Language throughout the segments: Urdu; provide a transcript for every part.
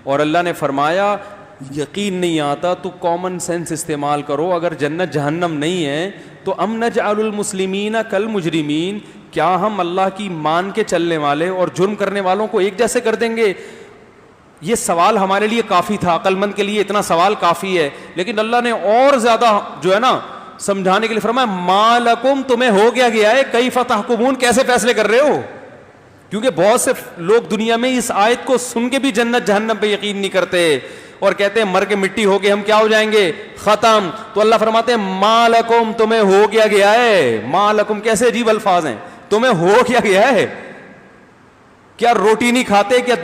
اور اللہ نے فرمایا یقین نہیں آتا تو کامن سینس استعمال کرو, اگر جنت جہنم نہیں ہے تو ام نجعل المسلمین کالمجرمین, کیا ہم اللہ کی مان کے چلنے والے اور جرم کرنے والوں کو ایک جیسے کر دیں گے؟ یہ سوال ہمارے لیے کافی تھا, عقل مند کے لیے اتنا سوال کافی ہے, لیکن اللہ نے اور زیادہ جو ہے نا سمجھانے کے لیے فرمایا ما لکم, تمہیں ہو گیا ہے کیف تحکمون, کیسے فیصلے کر رہے ہو؟ کیونکہ بہت سے لوگ دنیا میں اس آیت کو سن کے بھی جنت جہنم پہ یقین نہیں کرتے اور کہتے ہیں مر کے مٹی ہو کے ہم کیا ہو جائیں گے, ختم. تو اللہ فرماتے ہیں ما لکم, تمہیں ہو گیا ہے. ما لکم کیسے عجیب الفاظ ہیں, تمہیں ہو گیا ہے. کیا روٹی نہیں کھاتے, کیا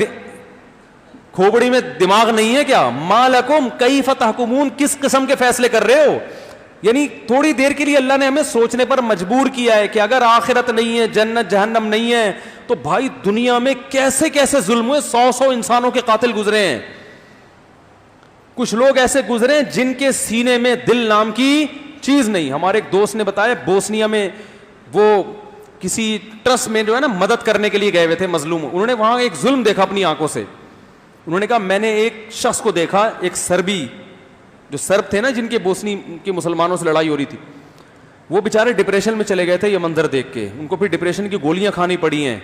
کھوپڑی میں دماغ نہیں ہے کیا؟ ما لکم کیف تحکمون, کس قسم کے فیصلے کر رہے ہو؟ یعنی تھوڑی دیر کے لیے اللہ نے ہمیں سوچنے پر مجبور کیا ہے کہ اگر آخرت نہیں ہے, جنت جہنم نہیں ہے, تو بھائی دنیا میں کیسے کیسے ظلم ہوئے, 100 انسانوں کے قاتل گزرے ہیں. کچھ لوگ ایسے گزرے ہیں جن کے سینے میں دل نام کی چیز نہیں. ہمارے ایک دوست نے بتایا بوسنیا میں وہ کسی ٹرسٹ میں جو ہے نا مدد کرنے کے لیے گئے ہوئے تھے مظلوم, انہوں نے وہاں ایک ظلم دیکھا اپنی آنکھوں سے. انہوں نے کہا میں نے ایک شخص کو دیکھا, ایک سربی, جو سرب تھے نا جن کے بوسنی کے مسلمانوں سے لڑائی ہو رہی تھی, وہ بیچارے ڈپریشن میں چلے گئے تھے یہ منظر دیکھ کے. ان کو پھر ڈپریشن کی گولیاں کھانی پڑی ہیں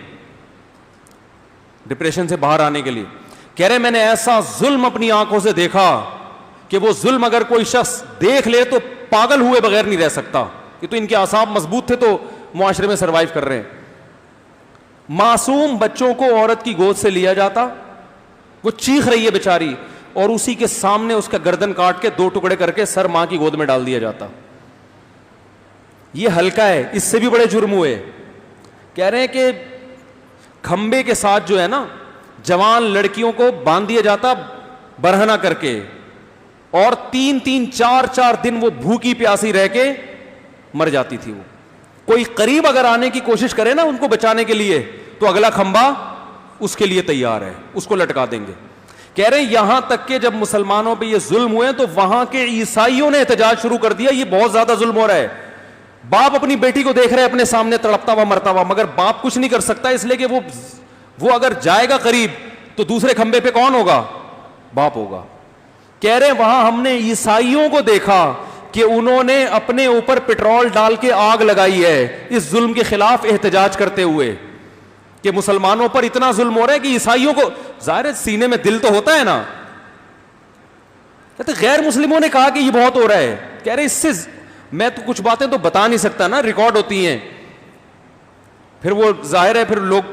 ڈپریشن سے باہر آنے کے لیے. کہہ رہے میں نے ایسا ظلم اپنی آنکھوں سے دیکھا کہ وہ ظلم اگر کوئی شخص دیکھ لے تو پاگل ہوئے بغیر نہیں رہ سکتا. یہ تو ان کے اعصاب مضبوط تھے تو معاشرے میں سروائیو کر رہے ہیں. معصوم بچوں کو عورت کی گود سے لیا جاتا, وہ چیخ رہی ہے بیچاری, اور اسی کے سامنے اس کا گردن کاٹ کے 2 ٹکڑے کر کے سر ماں کی گود میں ڈال دیا جاتا. یہ ہلکا ہے, اس سے بھی بڑے جرم ہوئے. کہہ رہے ہیں کہ کھمبے کے ساتھ جو ہے نا جوان لڑکیوں کو باندھ دیا جاتا برہنہ کر کے, اور 3-3 4-4 دن وہ بھوکی پیاسی رہ کے مر جاتی تھی. وہ کوئی قریب اگر آنے کی کوشش کرے نا ان کو بچانے کے لیے تو اگلا کھمبا اس کے لیے تیار ہے, اس کو لٹکا دیں گے. کہہ رہے ہیں یہاں تک کہ جب مسلمانوں پہ یہ ظلم ہوئے تو وہاں کے عیسائیوں نے احتجاج شروع کر دیا, یہ بہت زیادہ ظلم ہو رہا ہے. باپ اپنی بیٹی کو دیکھ رہے اپنے سامنے تڑپتا ہوا مرتا ہوا, مگر باپ کچھ نہیں کر سکتا, اس لیے کہ وہ اگر جائے گا قریب تو دوسرے کھمبے پہ کون ہوگا؟ باپ ہوگا. کہہ رہے ہیں وہاں ہم نے عیسائیوں کو دیکھا کہ انہوں نے اپنے اوپر پٹرول ڈال کے آگ لگائی ہے اس ظلم کے خلاف احتجاج کرتے ہوئے کہ مسلمانوں پر اتنا ظلم ہو رہا ہے کہ عیسائیوں کو ظاہر سینے میں دل تو ہوتا ہے نا. کہتے غیر مسلموں نے کہا کہ یہ بہت ہو رہا ہے. کہہ رہے اس سے میں تو کچھ باتیں تو بتا نہیں سکتا نا, ریکارڈ ہوتی ہیں, پھر وہ ظاہر ہے پھر لوگ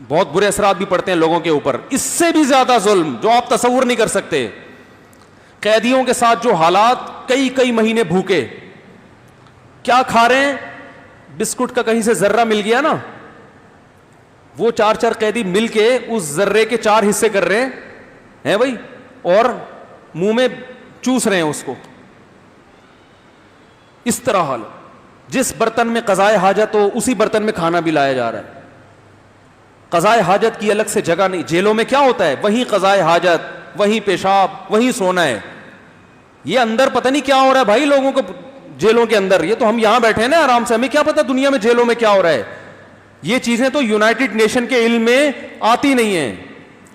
بہت برے اثرات بھی پڑتے ہیں لوگوں کے اوپر. اس سے بھی زیادہ ظلم جو آپ تصور نہیں کر سکتے, قیدیوں کے ساتھ جو حالات, کئی مہینے بھوکے, کیا کھا رہے ہیں؟ بسکٹ کا کہیں سے ذرہ مل گیا نا, وہ 4 قیدی مل کے اس ذرے کے 4 حصے کر رہے ہیں بھائی, اور منہ میں چوس رہے ہیں اس کو. اس طرح حال, جس برتن میں قضائے حاجت ہو اسی برتن میں کھانا بھی لایا جا رہا ہے. قضائے حاجت کی الگ سے جگہ نہیں. جیلوں میں کیا ہوتا ہے؟ وہیں قضائے حاجت, وہیں پیشاب, وہیں سونا ہے. یہ اندر پتہ نہیں کیا ہو رہا ہے بھائی لوگوں کو جیلوں کے اندر. یہ تو ہم یہاں بیٹھے ہیں نا آرام سے, ہمیں کیا پتا دنیا میں جیلوں میں کیا ہو رہا ہے. یہ چیزیں تو یونائٹڈ نیشن کے علم میں آتی نہیں ہیں.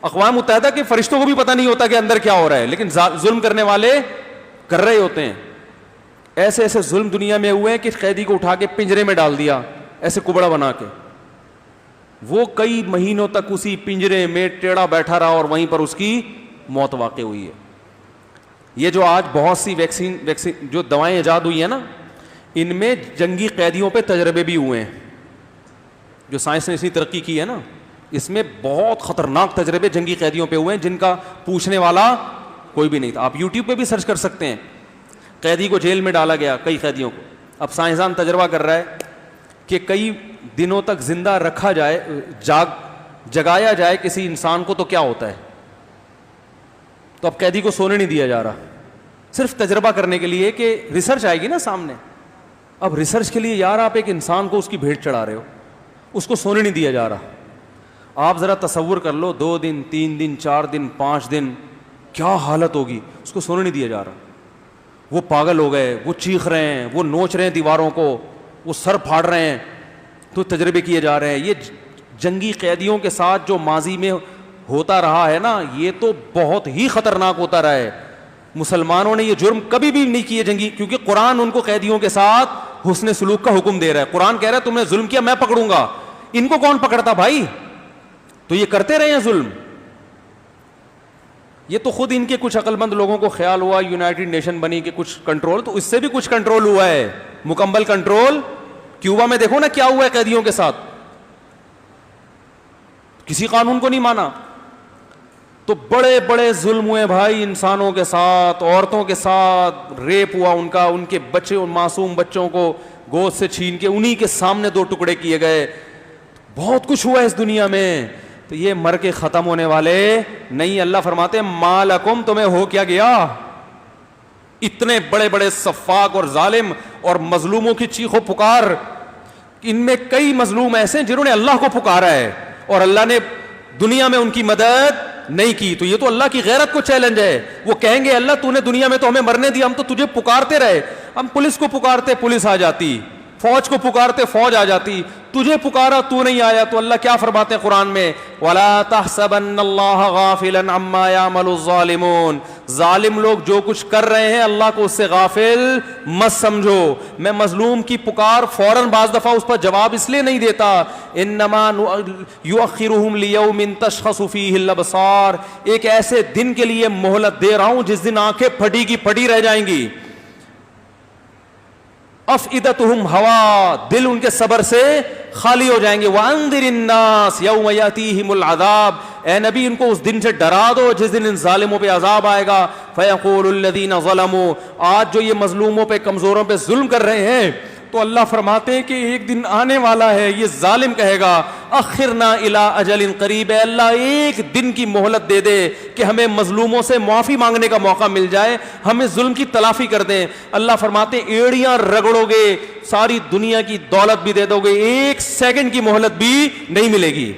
اقوام متحدہ کے فرشتوں کو بھی پتہ نہیں ہوتا کہ اندر کیا ہو رہا ہے, لیکن ظلم کرنے والے کر رہے ہوتے ہیں. ایسے ایسے ظلم دنیا میں ہوئے ہیں کہ قیدی کو اٹھا کے پنجرے میں ڈال دیا ایسے کبڑا بنا کے, وہ کئی مہینوں تک اسی پنجرے میں ٹیڑھا بیٹھا رہا اور وہیں پر اس کی موت واقع ہوئی ہے. یہ جو آج بہت سی ویکسین جو دوائیں ایجاد ہوئی ہیں نا, ان میں جنگی قیدیوں پہ تجربے بھی ہوئے ہیں. جو سائنس نے اتنی ترقی کی ہے نا, اس میں بہت خطرناک تجربے جنگی قیدیوں پہ ہوئے ہیں جن کا پوچھنے والا کوئی بھی نہیں تھا. آپ یوٹیوب پہ بھی سرچ کر سکتے ہیں. قیدی کو جیل میں ڈالا گیا, کئی قیدیوں کو. اب سائنسدان تجربہ کر رہا ہے کہ کئی دنوں تک زندہ رکھا جائے, جگایا جائے کسی انسان کو تو کیا ہوتا ہے. تو اب قیدی کو سونے نہیں دیا جا رہا, صرف تجربہ کرنے کے لیے کہ ریسرچ آئے گی نا سامنے. اب ریسرچ کے لیے یار آپ ایک انسان کو اس کی بھیٹ چڑھا رہے ہو, اس کو سونے نہیں دیا جا رہا. آپ ذرا تصور کر لو, 2 دن 3 دن 4 دن 5 دن کیا حالت ہوگی. اس کو سونے نہیں دیا جا رہا. وہ پاگل ہو گئے, وہ چیخ رہے ہیں, وہ نوچ رہے ہیں دیواروں کو, وہ سر پھاڑ رہے ہیں. تو تجربے کیے جا رہے ہیں. یہ جنگی قیدیوں کے ساتھ جو ماضی میں ہوتا رہا ہے نا, یہ تو بہت ہی خطرناک ہوتا رہا ہے. مسلمانوں نے یہ جرم کبھی بھی نہیں کیے جنگی, کیونکہ قرآن ان کو قیدیوں کے ساتھ حسن سلوک کا حکم دے رہا ہے. قرآن کہہ رہا ہے تم نے ظلم کیا میں پکڑوں گا. ان کو کون پکڑتا بھائی؟ تو یہ کرتے رہے ہیں ظلم. یہ تو خود ان کے کچھ عقل مند لوگوں کو خیال ہوا یونائٹڈ نیشن بنی کہ کچھ کنٹرول, تو اس سے بھی کچھ کنٹرول ہوا ہے, مکمل کنٹرول. کیوبا میں دیکھو نا کیا ہوا ہے قیدیوں کے ساتھ, کسی قانون کو نہیں مانا. تو بڑے بڑے ظلم ہوئے بھائی انسانوں کے ساتھ, عورتوں کے ساتھ ریپ ہوا ان کا, ان کے بچے, ان معصوم بچوں کو گود سے چھین کے انہی کے سامنے 2 ٹکڑے کیے گئے. بہت کچھ ہوا ہے اس دنیا میں. تو یہ مر کے ختم ہونے والے نہیں. اللہ فرماتے ہیں ما لکم, تمہیں ہو کیا گیا؟ اتنے بڑے بڑے سفاک اور ظالم اور مظلوموں کی چیخ و پکار, ان میں کئی مظلوم ایسے ہیں جنہوں نے اللہ کو پکارا ہے اور اللہ نے دنیا میں ان کی مدد نہیں کی. تو یہ تو اللہ کی غیرت کو چیلنج ہے. وہ کہیں گے اللہ تو نے دنیا میں تو ہمیں مرنے دیا, ہم تو تجھے پکارتے رہے, ہم پولیس کو پکارتے پولیس آ جاتی, فوج کو پکارتے فوج آ جاتی, تجھے پکارا تو نہیں آیا. تو اللہ کیا فرماتے ہیں قرآن میں, وَلَا تَحْسَبَنَّ اللَّهَ غَافِلًا عَمَّا يَعْمَلُ الظَّالِمُونَ, ظالم لوگ جو کچھ کر رہے ہیں اللہ کو اس سے غافل مت سمجھو. میں مظلوم کی پکار فوراً بعض دفعہ اس پر جواب اس لیے نہیں دیتا, انما یؤخرہم لیوم تشخص فیہ الابصار, ایک ایسے دن کے لیے مہلت دے رہا ہوں جس دن آنکھیں پھٹی کی پھٹی رہ جائیں گی. افئدتہم ہوا, دل ان کے صبر سے خالی ہو جائیں گے. وانذر الناس یوم یاتیہم العذاب, اے نبی ان کو اس دن سے ڈرا دو جس دن ان ظالموں پہ عذاب آئے گا. فیقول الذین ظلموا, آج جو یہ مظلوموں پہ کمزوروں پہ ظلم کر رہے ہیں, تو اللہ فرماتے ہیں کہ ایک دن آنے والا ہے, یہ ظالم کہے گا اخرنا الی اجل قریب, اے اللہ ایک دن کی مہلت دے دے کہ ہمیں مظلوموں سے معافی مانگنے کا موقع مل جائے, ہمیں ظلم کی تلافی کر دیں. اللہ فرماتے ہیں ایڑیاں رگڑو گے, ساری دنیا کی دولت بھی دے دو گے, 1 سیکنڈ کی مہلت بھی نہیں ملے گی.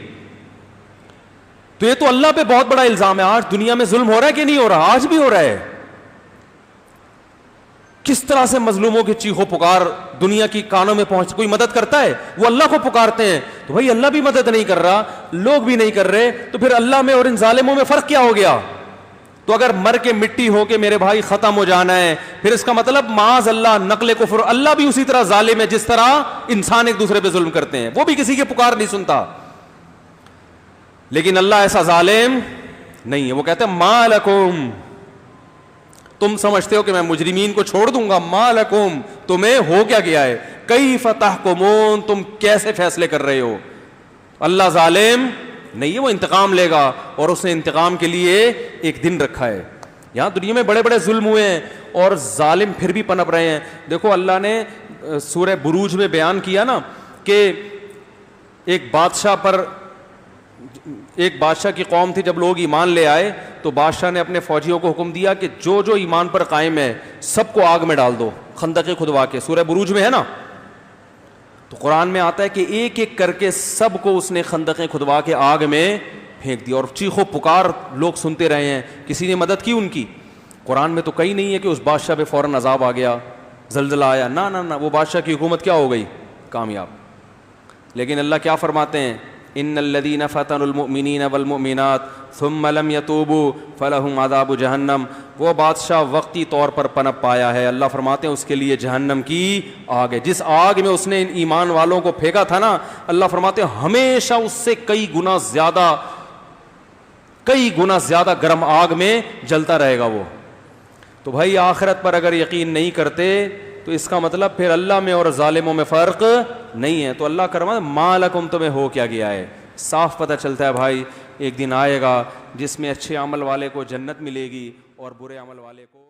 تو یہ تو اللہ پہ بہت بڑا الزام ہے. آج دنیا میں ظلم ہو رہا ہے کہ نہیں ہو رہا؟ آج بھی ہو رہا ہے. کس طرح سے مظلوموں کی چیخو پکار دنیا کی کانوں میں پہنچ, کوئی مدد کرتا ہے؟ وہ اللہ کو پکارتے ہیں. تو بھائی اللہ بھی مدد نہیں کر رہا, لوگ بھی نہیں کر رہے, تو پھر اللہ میں اور ان ظالموں میں فرق کیا ہو گیا؟ تو اگر مر کے مٹی ہو کے میرے بھائی ختم ہو جانا ہے, پھر اس کا مطلب معاذ اللہ نقل کفر, اللہ بھی اسی طرح ظالم ہے جس طرح انسان ایک دوسرے پہ ظلم کرتے ہیں, وہ بھی کسی کی پکار نہیں سنتا. لیکن اللہ ایسا ظالم نہیں ہے. وہ کہتے ہیں ما لکم, تم سمجھتے ہو کہ میں مجرمین کو چھوڑ دوں گا, ما لکم, تمہیں ہو کیا گیا ہے, کیف تحکمون, تم کیسے فیصلے کر رہے ہو. اللہ ظالم نہیں ہے, وہ انتقام لے گا, اور اس نے انتقام کے لیے ایک دن رکھا ہے. یہاں دنیا میں بڑے بڑے ظلم ہوئے ہیں اور ظالم پھر بھی پنپ رہے ہیں. دیکھو اللہ نے سورہ بروج میں بیان کیا نا کہ ایک بادشاہ کی قوم تھی, جب لوگ ایمان لے آئے تو بادشاہ نے اپنے فوجیوں کو حکم دیا کہ جو جو ایمان پر قائم ہے سب کو آگ میں ڈال دو, خندقیں کھدوا کے. سورہ بروج میں ہے نا, تو قرآن میں آتا ہے کہ ایک ایک کر کے سب کو اس نے خندقیں کھدوا کے آگ میں پھینک دیا, اور چیخو پکار لوگ سنتے رہے ہیں. کسی نے مدد کی ان کی؟ قرآن میں تو کہیں نہیں ہے کہ اس بادشاہ پہ فوراً عذاب آ گیا, زلزلہ آیا, نہ, وہ بادشاہ کی حکومت کیا ہو گئی؟ کامیاب. لیکن اللہ کیا فرماتے ہیں, ان الذين فتنوا المؤمنين والمؤمنات ثم لم يتوبوا فلهم عذاب جہنم, وہ بادشاہ وقتی طور پر پنپ پایا ہے, اللہ فرماتے ہیں اس کے لیے جہنم کی آگ ہے. جس آگ میں اس نے ان ایمان والوں کو پھینکا تھا نا, اللہ فرماتے ہیں ہمیشہ اس سے کئی گنا زیادہ گرم آگ میں جلتا رہے گا وہ. تو بھائی آخرت پر اگر یقین نہیں کرتے تو اس کا مطلب پھر اللہ میں اور ظالموں میں فرق نہیں ہے. تو اللہ کرما ما لکم, تمہیں ہو کیا گیا ہے. صاف پتہ چلتا ہے بھائی ایک دن آئے گا جس میں اچھے عمل والے کو جنت ملے گی اور برے عمل والے کو